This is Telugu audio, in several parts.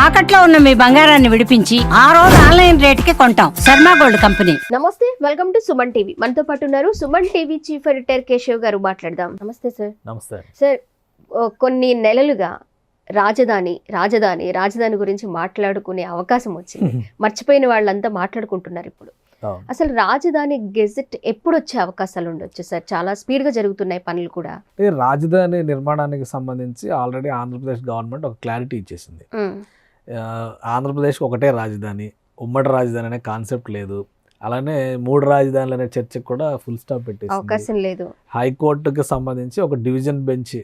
తాకట్లో ఉన్న మీ బంగారాన్ని విడిపించి ఆ రోజు ఆన్లైన్ రేటుకి కొంటాం. Sharma gold company. నమస్తే, వెల్కమ్ టు సుమన్ టీవీ. మనతో పాటు ఉన్నారు Suman TV chief editor Keshav గారు. మాట్లాడదాం. నమస్తే సార్. నమస్తే సార్, కొన్ని నెలలుగా రాజధాని గురించి మాట్లాడుకునే అవకాశం వచ్చింది. మర్చిపోయిన వాళ్ళంతా మాట్లాడుకుంటున్నారు ఇప్పుడు. అసలు రాజధాని గెజెట్ ఎప్పుడు వచ్చే అవకాశాలు ఉండొచ్చు సార్? చాలా స్పీడ్ గా జరుగుతున్నాయి పనులు కూడా. రాజధాని నిర్మాణానికి సంబంధించి ఆల్రెడీ ఆంధ్రప్రదేశ్ గవర్నమెంట్ ఒక క్లారిటీ ఇచ్చేసింది. ఆంధ్రప్రదేశ్ ఒకటే రాజధాని, ఉమ్మడి రాజధాని అనే కాన్సెప్ట్ లేదు. అలానే 3 రాజధానులు అనే చర్చకు కూడా ఫుల్ స్టాప్ పెట్టేసి అవకాశం లేదు. హైకోర్టుకి సంబంధించి ఒక డివిజన్ బెంచ్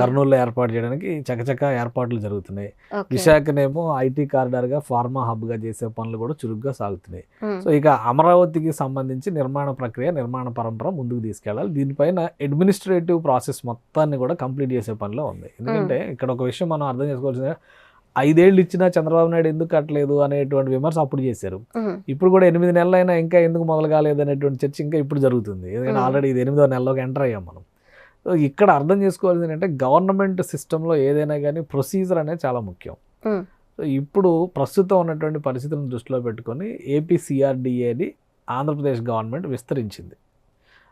కర్నూలులో ఏర్పాటు చేయడానికి చకచక ఏర్పాట్లు జరుగుతున్నాయి. విశాఖనేమో ఐటీ కారిడార్ గా, ఫార్మా హబ్ గా చేసే పనులు కూడా చురుగ్గా సాగుతున్నాయి. సో ఇక అమరావతికి సంబంధించి నిర్మాణ ప్రక్రియ, నిర్మాణ పరంపర ముందుకు తీసుకెళ్ళాలి. దీనిపైన అడ్మినిస్ట్రేటివ్ ప్రాసెస్ మొత్తాన్ని కూడా కంప్లీట్ చేసే పనిలో ఉంది. ఎందుకంటే ఇక్కడ ఒక విషయం మనం అర్థం చేసుకోవాల్సింది, 5 ఏళ్ళు ఇచ్చినా చంద్రబాబు నాయుడు ఎందుకు కట్టలేదు అనేటువంటి విమర్శ అప్పుడు చేశారు. ఇప్పుడు కూడా 8 నెలలైనా ఇంకా ఎందుకు మొదలు కాలేదు అనేటువంటి చర్చ ఇంకా ఇప్పుడు జరుగుతుంది. ఎందుకంటే ఆల్రెడీ ఇది 8వ నెలలోకి ఎంటర్ అయ్యాం మనం. సో ఇక్కడ అర్థం చేసుకోవాల్సింది ఏంటంటే, గవర్నమెంట్ సిస్టంలో ఏదైనా కానీ ప్రొసీజర్ అనేది చాలా ముఖ్యం. సో ఇప్పుడు ప్రస్తుతం ఉన్నటువంటి పరిస్థితులను దృష్టిలో పెట్టుకొని ఏపీసీఆర్డీఏని ఆంధ్రప్రదేశ్ గవర్నమెంట్ విస్తరించింది.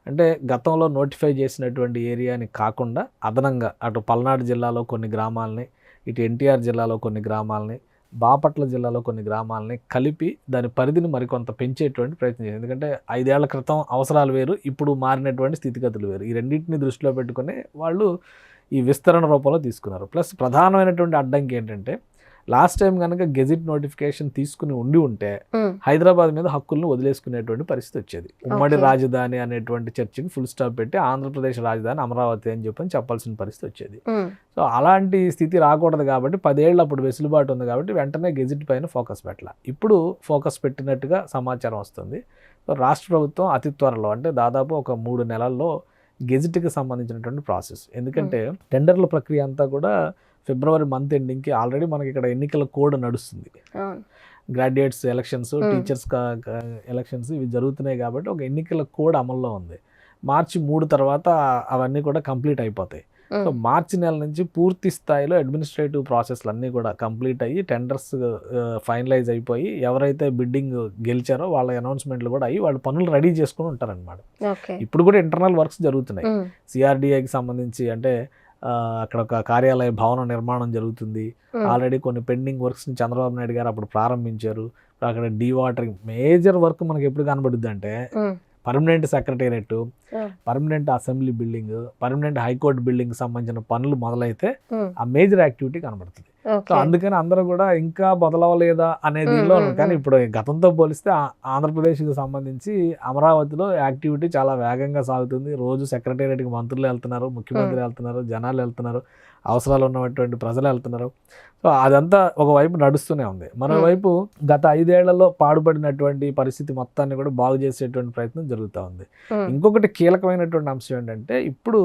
అంటే గతంలో నోటిఫై చేసినటువంటి ఏరియాని కాకుండా అదనంగా అటు పల్నాడు జిల్లాలో కొన్ని గ్రామాలని, ఇటు ఎన్టీఆర్ జిల్లాలో కొన్ని గ్రామాలని, బాపట్ల జిల్లాలో కొన్ని గ్రామాలని కలిపి దాని పరిధిని మరికొంత పెంచేటువంటి ప్రయత్నం చేసింది. ఎందుకంటే 5 ఏళ్ల క్రితం అవసరాలు వేరు, ఇప్పుడు మారినటువంటి స్థితిగతులు వేరు. ఈ రెండింటిని దృష్టిలో పెట్టుకుని వాళ్ళు ఈ విస్తరణ రూపంలో తీసుకున్నారు. ప్లస్ ప్రధానమైనటువంటి అడ్డంకి ఏంటంటే, లాస్ట్ టైం కనుక గెజిట్ నోటిఫికేషన్ తీసుకుని ఉంటే హైదరాబాద్ మీద హక్కులను వదిలేసుకునేటువంటి పరిస్థితి వచ్చేది. ఉమ్మడి రాజధాని అనేటువంటి చర్చకి ఫుల్ స్టాప్ పెట్టి ఆంధ్రప్రదేశ్ రాజధాని అమరావతి అని చెప్పాల్సిన పరిస్థితి వచ్చేది. సో అలాంటి స్థితి రాకూడదు కాబట్టి 10 ఏళ్ళు అప్పుడు వెసులుబాటు ఉంది కాబట్టి వెంటనే గెజిట్ పైన ఫోకస్ పెట్టాలి. ఇప్పుడు ఫోకస్ పెట్టినట్టుగా సమాచారం వస్తుంది. సో రాష్ట్ర ప్రభుత్వం అతి త్వరలో, అంటే దాదాపు ఒక 3 నెలల్లో గెజిట్కి సంబంధించినటువంటి ప్రాసెస్. ఎందుకంటే టెండర్ల ప్రక్రియ అంతా కూడా ఫిబ్రవరి మంత్ ఎండింగ్కి ఆల్రెడీ మనకి ఇక్కడ ఎన్నికల కోడ్ నడుస్తుంది. గ్రాడ్యుయేట్స్ ఎలక్షన్స్, టీచర్స్ ఎలక్షన్స్ ఇవి జరుగుతున్నాయి కాబట్టి ఒక ఎన్నికల కోడ్ అమల్లో ఉంది. మార్చి 3 తర్వాత అవన్నీ కూడా కంప్లీట్ అయిపోతాయి. సో మార్చి నెల నుంచి పూర్తి స్థాయిలో అడ్మినిస్ట్రేటివ్ ప్రాసెస్లు అన్నీ కూడా కంప్లీట్ అయ్యి టెండర్స్ ఫైనలైజ్ అయిపోయి ఎవరైతే బిడ్డింగ్ గెలిచారో వాళ్ళ అనౌన్స్మెంట్లు కూడా అయ్యి వాళ్ళు పనులు రెడీ చేసుకుని ఉంటారనమాట. ఇప్పుడు కూడా ఇంటర్నల్ వర్క్స్ జరుగుతున్నాయి. సిఆర్డీఐకి సంబంధించి అంటే అక్కడ ఒక కార్యాలయ భవన నిర్మాణం జరుగుతుంది. ఆల్రెడీ కొన్ని పెండింగ్ వర్క్స్ని చంద్రబాబు నాయుడు గారు అప్పుడు ప్రారంభించారు. అక్కడ డీవాటరింగ్ మేజర్ వర్క్ మనకి ఎప్పుడు కనబడుద్ది అంటే, permanent secretariat, permanent assembly building, permanent high court building సంబంధించిన పనులు మొదలైతే ఆ మేజర్ యాక్టివిటీ కనబడుతుంది. సో అందుకని అందరూ కూడా ఇంకా మొదలవలేదా అనే దీనిలో. కానీ ఇప్పుడు గతంతో పోలిస్తే ఆంధ్రప్రదేశ్కి సంబంధించి అమరావతిలో యాక్టివిటీ చాలా వేగంగా సాగుతుంది. రోజు సెక్రటేరియట్కి మంత్రులు వెళ్తున్నారు, ముఖ్యమంత్రి వెళ్తున్నారు, జనాలు వెళ్తున్నారు, అవసరాలు ఉన్నటువంటి ప్రజలు వెళ్తున్నారు. సో అదంతా ఒకవైపు నడుస్తూనే ఉంది. మరోవైపు గత 5 ఏళ్లలో పాడుపడినటువంటి పరిస్థితి మొత్తాన్ని కూడా బాగు చేసేటువంటి ప్రయత్నం జరుగుతూ ఉంది. ఇంకొకటి కీలకమైనటువంటి అంశం ఏంటంటే, ఇప్పుడు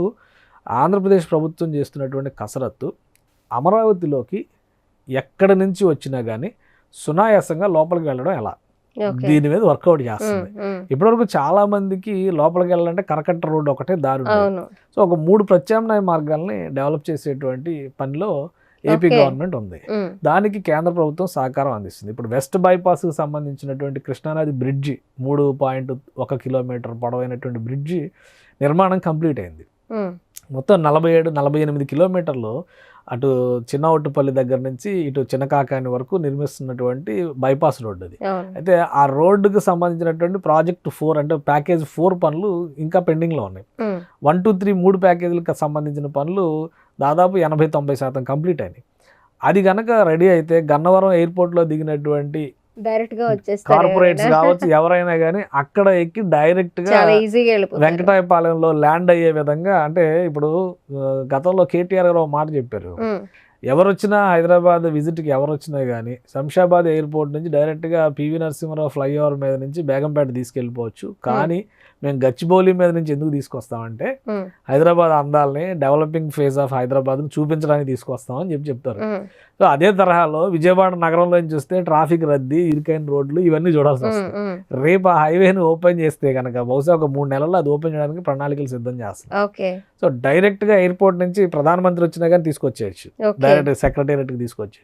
ఆంధ్రప్రదేశ్ ప్రభుత్వం చేస్తున్నటువంటి కసరత్తు అమరావతిలోకి ఎక్కడి నుంచి వచ్చినా కానీ సునాయాసంగా లోపలికి వెళ్ళడం ఎలా, దీని మీద వర్కౌట్ చేస్తుంది. ఇప్పటివరకు చాలా మందికి లోపలికి వెళ్ళాలంటే కరకట్ట రోడ్డు ఒకటే దారి ఉంది. సో ఒక 3 ప్రత్యామ్నాయ మార్గాల్ని డెవలప్ చేసేటువంటి పనిలో ఏపీ గవర్నమెంట్ ఉంది. దానికి కేంద్ర ప్రభుత్వం సహకారం అందిస్తుంది. ఇప్పుడు వెస్ట్ బైపాస్కి సంబంధించినటువంటి కృష్ణానది బ్రిడ్జి, 3.1 కిలోమీటర్ పొడవైనటువంటి బ్రిడ్జి నిర్మాణం కంప్లీట్ అయింది. మొత్తం 47-48 కిలోమీటర్లు అటు చిన్నఒట్టుపల్లి దగ్గర నుంచి ఇటు చిన్నకాకాని వరకు నిర్మిస్తున్నటువంటి బైపాస్ రోడ్డు అది. అయితే ఆ రోడ్డుకు సంబంధించినటువంటి ప్రాజెక్ట్ 4 అంటే ప్యాకేజ్ 4 పనులు ఇంకా పెండింగ్లో ఉన్నాయి. 1, 2, 3 3 ప్యాకేజీలకు సంబంధించిన పనులు దాదాపు 80-90% కంప్లీట్ అయినాయి. అది కనుక రెడీ అయితే గన్నవరం ఎయిర్పోర్ట్లో దిగినటువంటి డైరెక్ట్ గా కార్పొరేట్స్ కావచ్చు ఎవరైనా కానీ అక్కడ ఎక్కి డైరెక్ట్ గా వెంకటాయపాలెంలో ల్యాండ్ అయ్యే విధంగా. అంటే ఇప్పుడు గతంలో కేటీఆర్ గారు ఒక మాట చెప్పారు, ఎవరు వచ్చినా హైదరాబాద్ విజిట్కి ఎవరు వచ్చినా కానీ శంషాబాద్ ఎయిర్పోర్ట్ నుంచి డైరెక్ట్గా పివి నరసింహారావు ఫ్లైఓవర్ మీద నుంచి బేగంపేట తీసుకెళ్ళిపోవచ్చు, కానీ మేము గచ్చిబౌలి మీద నుంచి ఎందుకు తీసుకొస్తామంటే హైదరాబాద్ అందాలని, డెవలపింగ్ ఫేజ్ ఆఫ్ హైదరాబాద్ని చూపించడానికి తీసుకొస్తామని చెప్తారు. సో అదే తరహాలో విజయవాడ నగరంలో నుంచి చూస్తే ట్రాఫిక్ రద్దీ, ఇరుకైన రోడ్లు ఇవన్నీ చూడాల్సి వస్తుంది. రేపు ఆ హైవేని ఓపెన్ చేస్తే కనుక బహుశా ఒక 3 నెలల్లో అది ఓపెన్ చేయడానికి ప్రణాళికలు సిద్ధం చేస్తాం. సో డైరెక్ట్ గా ఎయిర్పోర్ట్ నుంచి ప్రధానమంత్రి వచ్చినా కానీ తీసుకొచ్చేయచ్చు, డైరెక్ట్ సెక్రటేరియట్ కి తీసుకొచ్చి.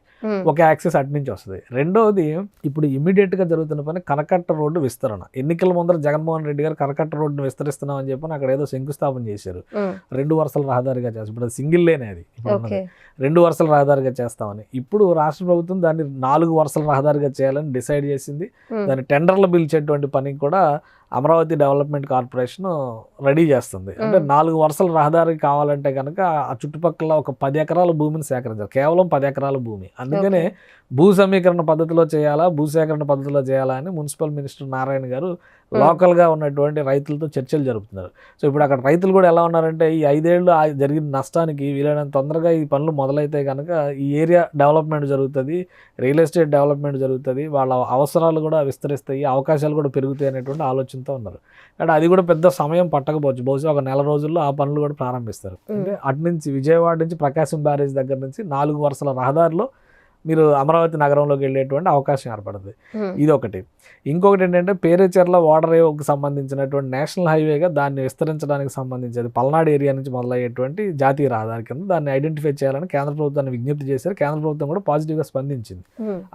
ఒక యాక్సెస్ అటు నుంచి వస్తుంది. రెండోది ఇప్పుడు ఇమీడియట్ గా జరుగుతున్న పని కరకట్ట రోడ్డు విస్తరణ. ఎన్నికల ముందర జగన్మోహన్ రెడ్డి గారు కరకట్ట రోడ్డును విస్తరిస్తున్నాం అని చెప్పి అక్కడ ఏదో శంకుస్థాపన చేశారు. 2 వరుసల రహదారిగా చేస్తారు. ఇప్పుడు సింగిల్ లేనే అది, ఇప్పుడు ఉన్నది 2 వరుసల రహదారిగా చేస్తామని. ఇప్పుడు రాష్ట్ర ప్రభుత్వం దాన్ని 4 వరుసల రహదారిగా చేయాలని డిసైడ్ చేసింది. దాన్ని టెండర్లు పిలిచేటువంటి పని కూడా అమరావతి డెవలప్మెంట్ కార్పొరేషన్ రెడీ చేస్తుంది. అంటే 4 వరుసల రహదారి కావాలంటే కనుక ఆ చుట్టుపక్కల ఒక 10 ఎకరాల భూమిని సేకరించాలి, కేవలం 10 ఎకరాల భూమి. అందుకనే భూ సమీకరణ పద్ధతిలో చేయాలా, భూసేకరణ పద్ధతిలో చేయాలా అని మున్సిపల్ మినిస్టర్ నారాయణ గారు లోకల్గా ఉన్నటువంటి రైతులతో చర్చలు జరుపుతున్నారు. సో ఇప్పుడు అక్కడ రైతులు కూడా ఎలా ఉన్నారంటే ఈ 5 ఏళ్ళు జరిగిన నష్టానికి వీలైనంత తొందరగా ఈ పనులు మొదలైతే కనుక ఈ ఏరియా డెవలప్మెంట్ జరుగుతుంది, రియల్ ఎస్టేట్ డెవలప్మెంట్ జరుగుతుంది, వాళ్ళ అవసరాలు కూడా విస్తరిస్తాయి, అవకాశాలు కూడా పెరుగుతాయి అనేటువంటి ఆలోచనతో ఉన్నారు. అంటే అది కూడా పెద్ద సమయం పట్టకపోవచ్చు, బహుశా ఒక నెల రోజుల్లో ఆ పనులు కూడా ప్రారంభిస్తారు. అంటే అటు నుంచి విజయవాడ నుంచి ప్రకాశం బ్యారేజ్ దగ్గర నుంచి 4 వరుసల రహదారిలో మీరు అమరావతి నగరంలోకి వెళ్ళేటువంటి అవకాశం ఏర్పడుతుంది. ఇది ఒకటి. ఇంకొకటి ఏంటంటే పేరేచెర్ల ఓడరేవుకు సంబంధించినటువంటి నేషనల్ హైవేగా దాన్ని విస్తరించడానికి సంబంధించి అది పల్నాడు ఏరియా నుంచి మొదలయ్యేటువంటి జాతీయ రహదారి కింద దాన్ని ఐడెంటిఫై చేయాలని కేంద్ర ప్రభుత్వాన్ని విజ్ఞప్తి చేశారు. కేంద్ర ప్రభుత్వం కూడా పాజిటివ్గా స్పందించింది.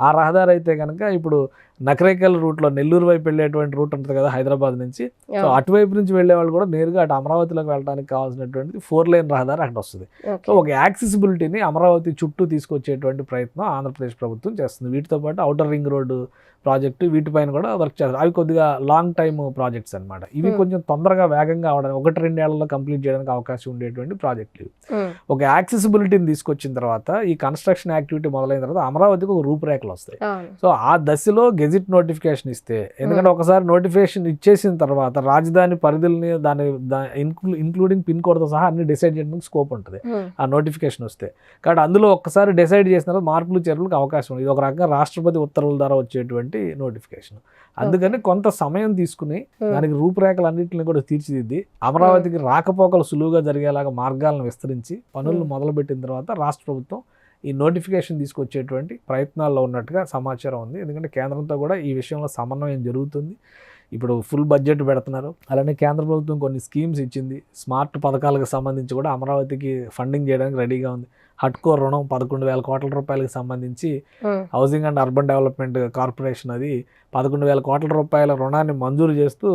ఆ రహదారి అయితే కనుక ఇప్పుడు నకరేకల్ రూట్లో నెల్లూరు వైపు వెళ్ళేటువంటి రూట్ ఉంటుంది కదా హైదరాబాద్ నుంచి, సో అటువైపు నుంచి వెళ్ళే వాళ్ళు కూడా నేరుగా అటు అమరావతిలోకి వెళ్ళడానికి కావాల్సినటువంటి 4 లేన్ రహదారి అక్కడ వస్తుంది. సో ఒక యాక్సెసిబిలిటీని అమరావతి చుట్టూ తీసుకొచ్చేటువంటి ప్రయత్నం ఆంధ్రప్రదేశ్ ప్రభుత్వం చేస్తుంది. వీటితో పాటు ఔటర్ రింగ్ రోడ్డు ప్రాజెక్టు వీటిపైన కూడా వర్క్ చేస్తారు. అవి కొద్దిగా లాంగ్ టైమ్ ప్రాజెక్ట్స్ అనమాట. ఇవి కొంచెం తొందరగా వేగంగా అవడానికి 1-2 ఏళ్లలో కంప్లీట్ చేయడానికి అవకాశం ఉండేటువంటి ప్రాజెక్టులు. ఒక యాక్సెసిబిలిటీని తీసుకొచ్చిన తర్వాత ఈ కన్స్ట్రక్షన్ యాక్టివిటీ మొదలైన తర్వాత అమరావతికి ఒక రూపురేఖలు వస్తాయి. సో ఆ దశలో గెజిట్ నోటిఫికేషన్ ఇస్తే, ఎందుకంటే ఒకసారి నోటిఫికేషన్ ఇచ్చేసిన తర్వాత రాజధాని పరిధుల్ని దాని ఇంక్లూడింగ్ పిన్ కోడ్తో సహా అన్ని డిసైడ్ చేయడానికి స్కోప్ ఉంటుంది ఆ నోటిఫికేషన్ వస్తే. కాబట్టి అందులో ఒక్కసారి డిసైడ్ చేసిన తర్వాత మార్పులు చేర్పులకు అవకాశం ఉంది. ఇది ఒక రకంగా రాష్ట్రపతి ఉత్తర్వుల ద్వారా వచ్చేటువంటి నోటిఫికేషన్. అందుకని కొంత సమయం తీసుకుని దానికి రూపురేఖలన్నింటిని కూడా తీర్చిదిద్ది అమరావతికి రాకపోకలు సులువుగా జరిగేలాగా మార్గాలను విస్తరించి పనులను మొదలుపెట్టిన తర్వాత రాష్ట్ర ప్రభుత్వం ఈ నోటిఫికేషన్ తీసుకొచ్చేటువంటి ప్రయత్నాల్లో ఉన్నట్టుగా సమాచారం ఉంది. ఎందుకంటే కేంద్రంతో కూడా ఈ విషయంలో సమన్వయం జరుగుతుంది. ఇప్పుడు ఫుల్ బడ్జెట్ పెడుతున్నారు. అలానే కేంద్ర ప్రభుత్వం కొన్ని స్కీమ్స్ ఇచ్చింది. స్మార్ట్ పథకాలకు సంబంధించి కూడా అమరావతికి ఫండింగ్ చేయడానికి రెడీగా ఉంది. హట్కో రుణం 11,000 కోట్ల రూపాయలకు సంబంధించి housing and urban development corporation అది 11,000 కోట్ల రూపాయల రుణాన్ని మంజూరు చేస్తూ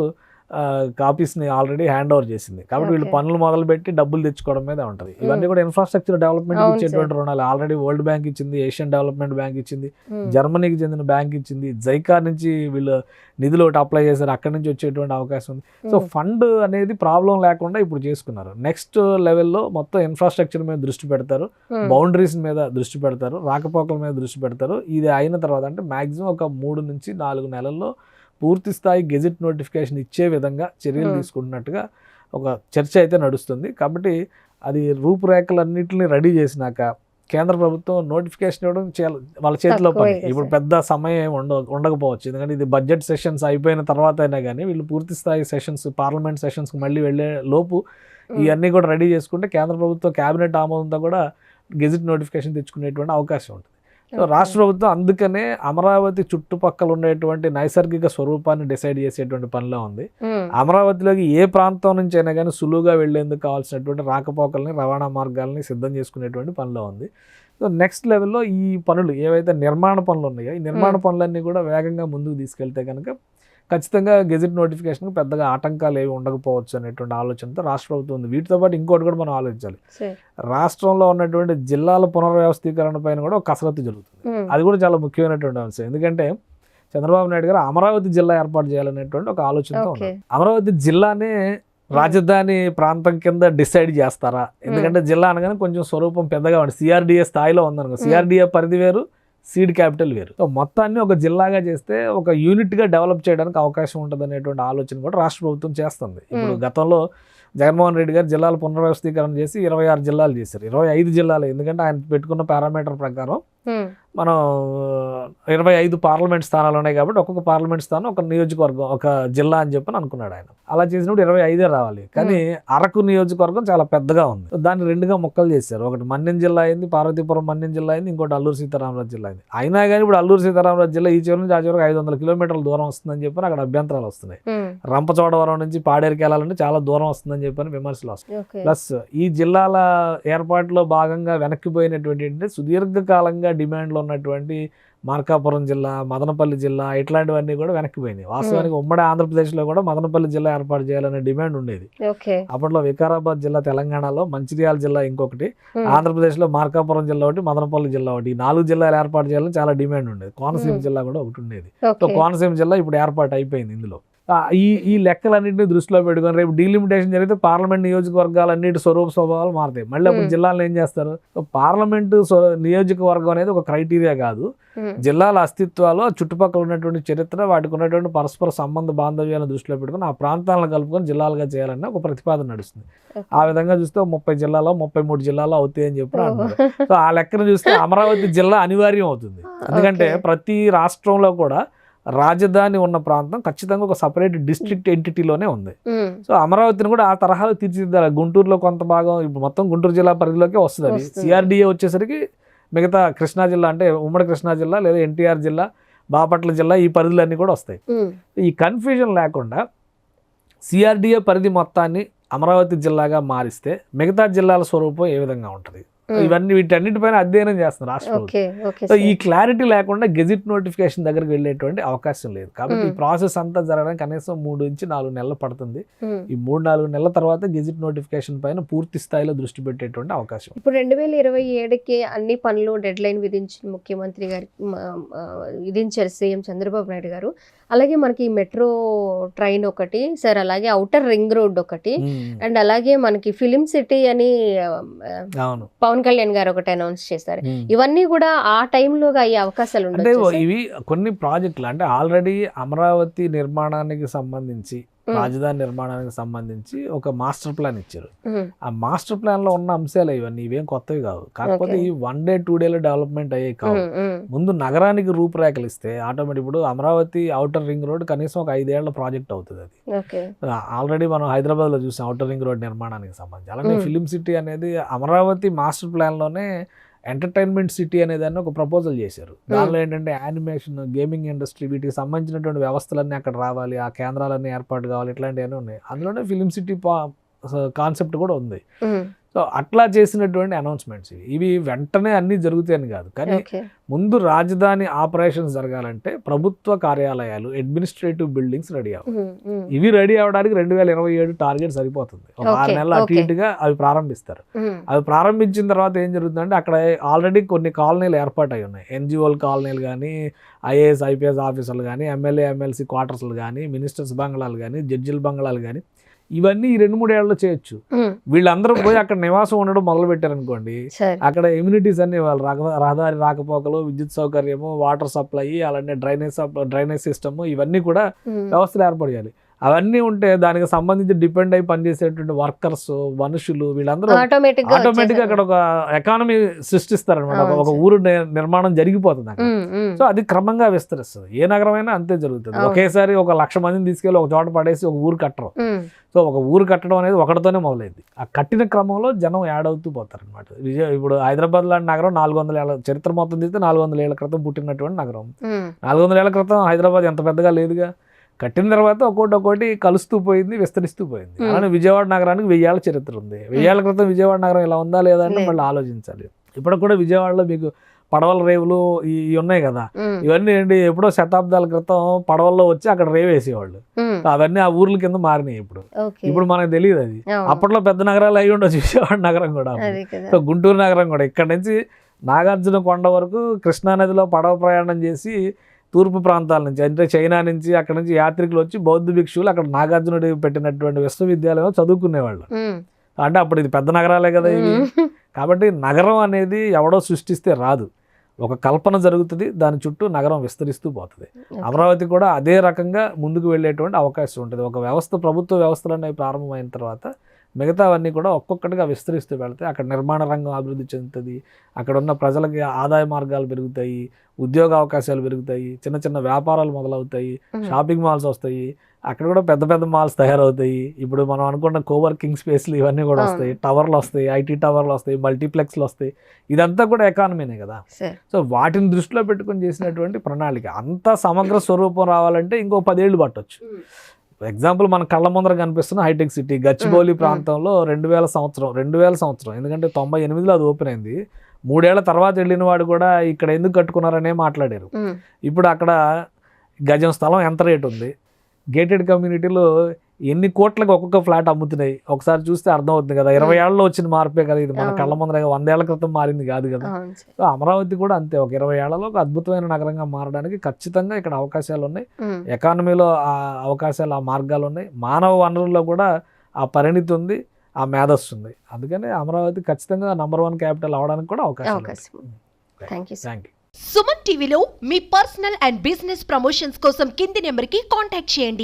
కాపీస్ని ఆల్రెడీ హ్యాండ్ ఓవర్ చేసింది. కాబట్టి వీళ్ళు పనులు మొదలుపెట్టి డబ్బులు తెచ్చుకోవడం మీద ఉంటుంది. ఇవన్నీ కూడా ఇన్ఫ్రాస్ట్రక్చర్ డెవలప్మెంట్ ఇచ్చేటువంటి రుణాలు. ఆల్రెడీ వరల్డ్ బ్యాంక్ ఇచ్చింది, ఏషియన్ డెవలప్మెంట్ బ్యాంక్ ఇచ్చింది, జర్మనీకి చెందిన బ్యాంక్ ఇచ్చింది, జైకా నుంచి వీళ్ళు నిధులు ఒకటి అప్లై చేశారు, అక్కడి నుంచి వచ్చేటువంటి అవకాశం ఉంది. సో ఫండ్ అనేది ప్రాబ్లం లేకుండా ఇప్పుడు చేసుకున్నారు. నెక్స్ట్ లెవెల్లో మొత్తం ఇన్ఫ్రాస్ట్రక్చర్ మీద దృష్టి పెడతారు, బౌండరీస్ మీద దృష్టి పెడతారు, రాకపోకల మీద దృష్టి పెడతారు. ఇది అయిన తర్వాత అంటే మ్యాక్సిమం ఒక 3 నుంచి 4 నెలల్లో పూర్తి స్థాయి గెజిట్ నోటిఫికేషన్ ఇచ్చే విధంగా చర్యలు తీసుకుంటున్నట్టుగా ఒక చర్చ అయితే నడుస్తుంది. కాబట్టి అది రూపురేఖలన్నింటినీ రెడీ చేసినాక కేంద్ర ప్రభుత్వం నోటిఫికేషన్ ఇవ్వడం వాళ్ళ చేతిలో పని. ఇప్పుడు పెద్ద సమయం ఉండకపోవచ్చు, ఎందుకంటే ఇది బడ్జెట్ సెషన్స్ అయిపోయిన తర్వాత అయినా కానీ వీళ్ళు పూర్తి స్థాయి సెషన్స్, పార్లమెంట్ సెషన్స్కి మళ్ళీ వెళ్ళే లోపు ఇవన్నీ కూడా రెడీ చేసుకుంటే కేంద్ర ప్రభుత్వం క్యాబినెట్ ఆమోదంతో కూడా గెజిట్ నోటిఫికేషన్ తెచ్చుకునేటువంటి అవకాశం ఉంటుంది. సో రాష్ట్ర ప్రభుత్వం అందుకనే అమరావతి చుట్టుపక్కల ఉండేటువంటి నైసర్గిక స్వరూపాన్ని డిసైడ్ చేసేటువంటి పనిలో ఉంది. అమరావతిలోకి ఏ ప్రాంతం నుంచి అయినా కానీ సులువుగా వెళ్లేందుకు కావాల్సినటువంటి రాకపోకల్ని, రవాణా మార్గాలని సిద్ధం చేసుకునేటువంటి పనిలో ఉంది. సో నెక్స్ట్ లెవెల్లో ఈ పనులు ఏవైతే నిర్మాణ పనులు ఉన్నాయో ఈ నిర్మాణ పనులన్నీ కూడా వేగంగా ముందుకు తీసుకెళ్తే కనుక ఖచ్చితంగా గెజిట్ నోటిఫికేషన్ పెద్దగా ఆటంకాలు ఏవి ఉండకపోవచ్చు అనేటువంటి ఆలోచనతో రాష్ట్ర ప్రభుత్వం ఉంది. వీటితో పాటు ఇంకోటి కూడా మనం ఆలోచించాలి. రాష్ట్రంలో ఉన్నటువంటి జిల్లాల పునర్వ్యవస్థీకరణ పైన కూడా ఒక కసరత్తు జరుగుతుంది. అది కూడా చాలా ముఖ్యమైనటువంటి అంశం. ఎందుకంటే చంద్రబాబు నాయుడు గారు అమరావతి జిల్లా ఏర్పాటు చేయాలనేటువంటి ఒక ఆలోచనతో ఉన్నారు. అమరావతి జిల్లానే రాజధాని ప్రాంతం కింద డిసైడ్ చేస్తారా? ఎందుకంటే జిల్లా అనగానే కొంచెం స్వరూపం పెద్దగా ఉంది. సిఆర్డిఏ స్థాయిలో ఉందనుకో, సిఆర్డిఏ పరిధి వేరు, సీడ్ క్యాపిటల్ వేరు. సో మొత్తాన్ని ఒక జిల్లాగా చేస్తే ఒక యూనిట్గా డెవలప్ చేయడానికి అవకాశం ఉంటుంది అనేటువంటి ఆలోచన కూడా రాష్ట్ర ప్రభుత్వం చేస్తుంది. ఇప్పుడు గతంలో జగన్మోహన్ రెడ్డి గారు జిల్లాల పునర్వ్యవస్థీకరణ చేసి 26 జిల్లాలు చేశారు. 25 జిల్లాలు, ఎందుకంటే ఆయన పెట్టుకున్న పారామీటర్ ప్రకారం మనం 25 పార్లమెంట్ స్థానాలు ఉన్నాయి కాబట్టి ఒక్కొక్క పార్లమెంట్ స్థానం ఒక నియోజకవర్గం, ఒక జిల్లా అని చెప్పని అనుకున్నాడు ఆయన. అలా చేసినప్పుడు 25 రావాలి. కానీ అరకు నియోజకవర్గం చాలా పెద్దగా ఉంది. దాన్ని 2గా ముక్కలు చేశారు. ఒకటి మన్యం జిల్లా అయింది, పార్వతీపురం మన్యం జిల్లా అయింది, ఇంకోటి అల్లూరు సీతారామరాజు జిల్లా అయింది. అయినా కానీ ఇప్పుడు అల్లూరు సీతారామరాజు జిల్లా ఈ చివరి నుంచి ఆ చివరికి 500 కిలోమీటర్ల దూరం వస్తుందని చెప్పని అక్కడ అభ్యంతరాలు వస్తున్నాయి. రంపచోడవరం నుంచి పాడేరుకి వెళ్ళాలంటే చాలా దూరం వస్తుందని చెప్పని విమర్శలు వస్తాయి. ప్లస్ ఈ జిల్లాల ఏర్పాటులో భాగంగా వెనక్కిపోయినటువంటి ఏంటంటే సుదీర్ఘకాలంగా డిమాండ్లో ఉన్నటువంటి మార్కాపురం జిల్లా, మదనపల్లి జిల్లా ఇట్లాంటివన్నీ కూడా వెనక్కిపోయినాయి. వాస్తవానికి ఉమ్మడి ఆంధ్రప్రదేశ్లో కూడా మదనపల్లి జిల్లా ఏర్పాటు చేయాలనే డిమాండ్ ఉండేది. అప్పట్లో వికారాబాద్ జిల్లా తెలంగాణలో, మంచిర్యాల జిల్లా ఇంకొకటి, ఆంధ్రప్రదేశ్లో మార్కాపురం జిల్లా ఒకటి, మదనపల్లి జిల్లా ఒకటి, ఈ 4 జిల్లాలు ఏర్పాటు చేయాలని చాలా డిమాండ్ ఉండేది. కోనసీమ జిల్లా కూడా ఒకటి ఉండేది. సో కోనసీమ జిల్లా ఇప్పుడు ఏర్పాటు అయిపోయింది. ఇందులో ఈ లెక్కలన్నింటినీ దృష్టిలో పెట్టుకొని రేపు డీలిమిటేషన్ జరిగితే పార్లమెంట్ నియోజకవర్గాలన్నిటి స్వరూప స్వభావాలు మారుతాయి. మళ్ళీ అప్పుడు జిల్లాలను ఏం చేస్తారు? పార్లమెంటు నియోజకవర్గం అనేది ఒక క్రైటీరియా కాదు. జిల్లాల అస్తిత్వాలు, చుట్టుపక్కల ఉన్నటువంటి చరిత్ర, వాటికి ఉన్నటువంటి పరస్పర సంబంధ బాంధవ్యాలను దృష్టిలో పెట్టుకుని ఆ ప్రాంతాలను కలుపుకొని జిల్లాలుగా చేయాలని ఒక ప్రతిపాదన నడుస్తుంది. ఆ విధంగా చూస్తే 30 జిల్లాలో 33 జిల్లాలో అవుతాయి అని చెప్పి అంటున్నారు. సో ఆ లెక్కను చూస్తే అమరావతి జిల్లా అనివార్యం అవుతుంది. ఎందుకంటే ప్రతి రాష్ట్రంలో కూడా రాజధాని ఉన్న ప్రాంతం ఖచ్చితంగా ఒక సపరేట్ డిస్ట్రిక్ట్ ఎంటిటీలోనే ఉంది. సో అమరావతిని కూడా ఆ తరహాలో తీర్చిదిద్దాలి. గుంటూరులో కొంత భాగం ఇప్పుడు మొత్తం గుంటూరు జిల్లా పరిధిలోకే వస్తుంది. అది సిఆర్డిఏ వచ్చేసరికి మిగతా కృష్ణా జిల్లా అంటే ఉమ్మడి కృష్ణా జిల్లా లేదా ఎన్టీఆర్ జిల్లా, బాపట్ల జిల్లా ఈ పరిధులన్నీ కూడా వస్తాయి. ఈ కన్ఫ్యూజన్ లేకుండా సిఆర్డిఏ పరిధి మొత్తాన్ని అమరావతి జిల్లాగా మారిస్తే మిగతా జిల్లాల స్వరూపం ఏ విధంగా ఉంటుంది, ఇవన్నీ వీటన్నిటిపైన అధ్యయనం చేస్తున్నారు రాష్ట్ర ప్రభుత్వం. సో ఈ క్లారిటీ లేకుండా గెజిట్ నోటిఫికేషన్ దగ్గరికి వెళ్ళేటువంటి అవకాశం లేదు. కాబట్టి ఈ ప్రాసెస్ అంతా జరగడానికి కనీసం 3 నుంచి 4 నెలలు పడుతుంది. ఈ 3-4 నెలల తర్వాత గెజిట్ నోటిఫికేషన్ పైన పూర్తి స్థాయిలో దృష్టి పెట్టేటువంటి అవకాశం. ఇప్పుడు 2027కి అన్ని పనులు డెడ్ లైన్ విధించిన ముఖ్యమంత్రి గారు విధించారు సీఎం చంద్రబాబు నాయుడు గారు. అలాగే మనకి మెట్రో ట్రైన్ ఒకటి సార్, అలాగే ఔటర్ రింగ్ రోడ్ ఒకటి, అండ్ అలాగే మనకి ఫిలిం సిటీ అని పవన్ కళ్యాణ్ గారు ఒకటి అనౌన్స్ చేశారు. ఇవన్నీ కూడా ఆ టైంలోగా అయ్యే అవకాశాలు ఉంటాయి. ఇవి కొన్ని ప్రాజెక్టులు అంటే ఆల్రెడీ అమరావతి నిర్మాణానికి సంబంధించి, రాజధాని నిర్మాణానికి సంబంధించి ఒక మాస్టర్ ప్లాన్ ఇచ్చారు. ఆ మాస్టర్ ప్లాన్ లో ఉన్న అంశాలు ఇవన్నీ, ఇవేం కొత్తవి కావు. కాకపోతే ఈ 1 డే 2 డేలో డెవలప్మెంట్ అయ్యే కావు. ముందు నగరానికి రూపురేఖలు ఇస్తే ఆటోమేటిక్ ఇప్పుడు అమరావతి ఔటర్ రింగ్ రోడ్ కనీసం ఒక 5 ఏళ్ల ప్రాజెక్ట్ అవుతుంది. అది ఆల్రెడీ మనం హైదరాబాద్ లో చూసాం ఔటర్ రింగ్ రోడ్ నిర్మాణానికి సంబంధించి. అలాగే ఫిలిం సిటీ అనేది అమరావతి మాస్టర్ ప్లాన్ లోనే ఎంటర్టైన్మెంట్ సిటీ అనేదాన్ని ఒక ప్రపోజల్ చేశారు. దానిలో ఏంటంటే యానిమేషన్, గేమింగ్ ఇండస్ట్రీ, వీటికి సంబంధించినటువంటి వ్యవస్థలన్నీ అక్కడ రావాలి, ఆ కేంద్రాలన్నీ ఏర్పాటు కావాలి, ఇట్లాంటివన్నీ ఉన్నాయి. అందులోనే ఫిలిం సిటీ కాన్సెప్ట్ కూడా ఉంది. సో అట్లా చేసినటువంటి అనౌన్స్మెంట్స్ ఇవి వెంటనే అన్నీ జరుగుతాయని కాదు. కానీ ముందు రాజధాని ఆపరేషన్స్ జరగాలంటే ప్రభుత్వ కార్యాలయాలు, అడ్మినిస్ట్రేటివ్ బిల్డింగ్స్ రెడీ అవ్వాలి. ఇవి రెడీ అవ్వడానికి 2027 టార్గెట్ సరిపోతుంది. ఒక 6 నెలలు అటు ఇటుగా అవి ప్రారంభిస్తారు. అవి ప్రారంభించిన తర్వాత ఏం జరుగుతుందంటే అక్కడ ఆల్రెడీ కొన్ని కాలనీలు ఏర్పాటు అయి ఉన్నాయి. ఎన్జిఓల కాలనీలు కానీ, ఐఏఎస్ ఐపీఎస్ ఆఫీసర్లు కానీ, ఎమ్మెల్యే ఎమ్మెల్సీ క్వార్టర్స్లు కానీ, మినిస్టర్స్ బంగ్లాలు కానీ, జడ్జిల బంగ్లాలు కానీ, ఇవన్నీ ఈ 2-3 ఏళ్లలో చేయొచ్చు. వీళ్ళందరూ పోయి అక్కడ నివాసం ఉండడం మొదలు పెట్టారనుకోండి, అక్కడ ఎమ్యూనిటీస్ అన్ని వాళ్ళు రహదారి రాకపోకలు, విద్యుత్ సౌకర్యము, వాటర్ సప్లై, అలానే డ్రైనేజ్ సిస్టమ్, ఇవన్నీ కూడా వ్యవస్థలు ఏర్పాటు చేయాలి. అవన్నీ ఉంటే దానికి సంబంధించి డిపెండ్ అయి పనిచేసేటువంటి వర్కర్స్, మనుషులు, వీళ్ళందరూ ఆటోమేటిక్ అక్కడ ఒక ఎకానమీ సృష్టిస్తారనమాట. ఒక ఊరు నిర్మాణం జరిగిపోతుంది అక్కడ. సో అది క్రమంగా విస్తరిస్తుంది. ఏ నగరమైనా అంతే జరుగుతుంది. ఒకేసారి 1,00,000 మందిని తీసుకెళ్ళి ఒక చోట పడేసి ఒక ఊరు కట్టరు. సో ఒక ఊరు కట్టడం అనేది ఒకటితోనే మొదలైంది. ఆ కట్టిన క్రమంలో జనం యాడ్ అవుతూ పోతారు అనమాట. ఇప్పుడు హైదరాబాద్ లాంటి నగరం 400 ఏళ్ళ చరిత్ర మొత్తం తీస్తే 400 ఏళ్ల క్రితం పుట్టినటువంటి నగరం. 400 ఏళ్ల క్రితం హైదరాబాద్ ఎంత పెద్దగా లేదుగా. కట్టిన తర్వాత ఒక్కోటి కలుస్తూ పోయింది, విస్తరిస్తూ పోయింది. అలానే విజయవాడ నగరానికి 1000 ఏళ్ల చరిత్ర ఉంది. 1000 ఏళ్ల క్రితం విజయవాడ నగరం ఇలా ఉందా లేదా అని మళ్ళీ ఆలోచించాలి. ఇప్పుడు కూడా విజయవాడలో మీకు పడవల రేవులు ఇవి ఉన్నాయి కదా, ఇవన్నీ ఏంటి ఎప్పుడో శతాబ్దాల క్రితం పడవల్లో వచ్చి అక్కడ రేవు వేసేవాళ్ళు. అవన్నీ ఆ ఊర్ల కింద మారినాయి. ఇప్పుడు మనకు తెలియదు అది. అప్పట్లో పెద్ద నగరాలు అయి ఉండొచ్చు విజయవాడ నగరం కూడా. సో గుంటూరు నగరం కూడా ఇక్కడ నుంచి నాగార్జున కొండ వరకు కృష్ణానదిలో పడవ ప్రయాణం చేసి తూర్పు ప్రాంతాల నుంచి అంటే చైనా నుంచి అక్కడ నుంచి యాత్రికులు వచ్చి బౌద్ధ భిక్షువులు అక్కడ నాగార్జునుడు పెట్టినటువంటి విశ్వవిద్యాలయంలో చదువుకునేవాళ్ళు. అంటే అప్పుడు ఇది పెద్ద నగరాలే కదా ఇవి. కాబట్టి నగరం అనేది ఎవడో సృష్టిస్తే రాదు, ఒక కల్పన జరుగుతుంది, దాని చుట్టూ నగరం విస్తరిస్తూ పోతుంది. అమరావతి కూడా అదే రకంగా ముందుకు వెళ్ళేటువంటి అవకాశం ఉంటుంది. ఒక వ్యవస్థ, ప్రభుత్వ వ్యవస్థలు అనేవి ప్రారంభమైన తర్వాత మిగతావన్నీ కూడా ఒక్కొక్కటిగా విస్తరిస్తూ వెళ్తాయి. అక్కడ నిర్మాణ రంగం అభివృద్ధి చెందుతుంది, అక్కడ ఉన్న ప్రజలకి ఆదాయ మార్గాలు పెరుగుతాయి, ఉద్యోగ అవకాశాలు పెరుగుతాయి, చిన్న చిన్న వ్యాపారాలు మొదలవుతాయి, షాపింగ్ మాల్స్ వస్తాయి, అక్కడ కూడా పెద్ద పెద్ద మాల్స్ తయారవుతాయి. ఇప్పుడు మనం అనుకున్న కోవర్కింగ్ స్పేస్లు ఇవన్నీ కూడా వస్తాయి, టవర్లు వస్తాయి, ఐటీ టవర్లు వస్తాయి, మల్టీప్లెక్స్లు వస్తాయి. ఇదంతా కూడా ఎకానమీనే కదా. సో వాటిని దృష్టిలో పెట్టుకుని చేసినటువంటి ప్రణాళిక. అంత సమగ్ర స్వరూపం రావాలంటే ఇంకో 10 ఏళ్ళు పట్టొచ్చు. ఎగ్జాంపుల్ మన కళ్ళ ముందర కనిపిస్తున్న హైటెక్ సిటీ గచ్చిబౌలి ప్రాంతంలో 2000 సంవత్సరం, ఎందుకంటే 98లో అది ఓపెన్ అయింది. 3 ఏళ్ల తర్వాత వెళ్ళిన వాడు కూడా ఇక్కడ ఎందుకు కట్టుకున్నారనే మాట్లాడారు. ఇప్పుడు అక్కడ గజం స్థలం ఎంత రేటు ఉంది, గేటెడ్ కమ్యూనిటీలో ఎన్ని కోట్లకు ఒక్కొక్క ఫ్లాట్ అమ్ముతున్నాయి ఒకసారి చూస్తే అర్థమవుతుంది కదా. 20 ఏళ్లలో వచ్చిన మార్పే కదా ఇది. మన కళ్ళ ముందర 100 ఏళ్ల క్రితం మారింది కాదు కదా. సో అమరావతి కూడా అంతే, ఒక 20 ఏళ్లలో ఒక అద్భుతమైన నగరంగా మారడానికి ఖచ్చితంగా ఇక్కడ అవకాశాలు ఉన్నాయి. ఎకానమీలో ఆ అవకాశాలు, ఆ మార్గాలు ఉన్నాయి. మానవ వనరుల్లో కూడా ఆ పరిణితి ఉంది, ఆ మేధస్సు ఉంది. అందుకని అమరావతి ఖచ్చితంగా నంబర్ 1 క్యాపిటల్ అవడానికి కూడా అవకాశం ఉంది. Thank you. సుమన్ టీవీలో మీ పర్సనల్ అండ్ బిజినెస్ ప్రమోషన్స్ కోసం కింది నెంబర్కి కాంటాక్ట్ చేయండి.